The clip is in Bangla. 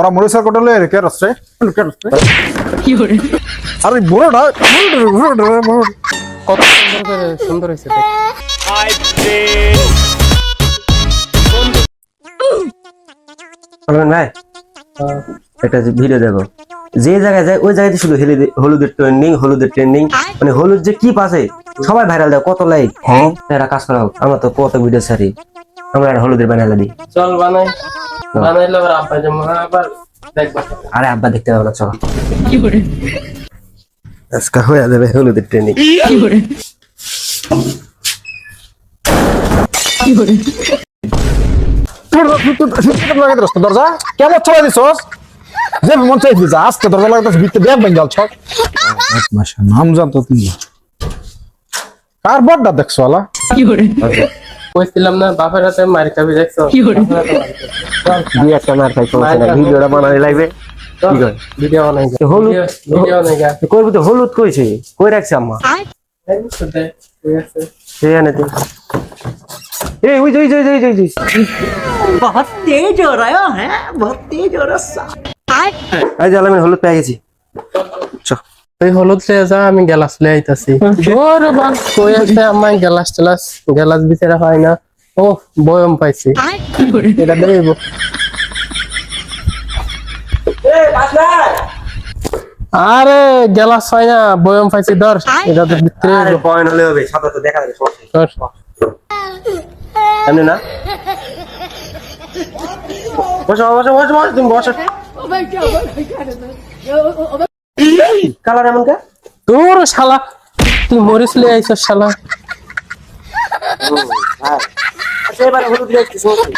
ওরা মরিচের কোটা লয়ে কে রসছে কি করে আরে বড়টা কত সুন্দর করে সুন্দর হয়েছে দেখ। ভাই একটা ভিডিও দেখো, যে জায়গায় যায় ওই জায়গায় শুধু হলুদের ট্রেন্ডিং মানে হলুদ যে কি পাশে সবাই ভাইরাল দেয়, কত লাইক। এরা কাজ করা হোক, আমরা তো কত ভিডিও ছাড়ি, আমরা একটা হলুদের বানাইলা দিই। চল বানাইলে আবার আব্বা যেমন আবার দেখবা। আরে আব্বা দেখতে পাবো না, চল আজকে হয়ে যাবে হলুদের ট্রেন্ডিং। দরজা কেমন চলাই দিছস যে মন চাইছি যা আজকে দরজা লাগাতে ভিতরে ব্যাগ ভেঙে গেল ছক মাশা নাম জানতো তুমি কার বড়টা দেখছো আলা কইছিলাম না বাপের হাতে মার খাবি দেখছো। দুই একটা মার খাই সমস্যা নাই, ভিডিওটা বানানো লাগবে। কি কয় ভিডিও বানাই হলুদ ভিডিও বানাই গা করবি তো, হলুদ কইছে কই রাখছে আম্মা সেই আনে তুই। এই ওই যে बहुत तेज हो रहा है बहुत तेज हो रहा এই যে আমি হলুদ পেয়ে গেছি। তুই হলুদ লিয়ে যা, আমি গ্যালাস লিয়ে আইতাছি। ওর বাপ কই আছে আমায় গ্যালাস বিচারা হয় না। ও বয়ম পাইছি, এটা দেব। আরে গ্যালাস হয় না, বয়ম পাইছি, ধর এটা তো ভিতরে আরে পয়েন্ট হলে হবে, সাদা তো দেখা যাবে সমস্যা ধর। এমনি না। বসো তুমি বসো। কালার এমন কে? তোর শালা তুই মরিস লিয়ে আইছিস শালা। আচ্ছা এবারে হলুদ দিয়ে একটু সমস্যা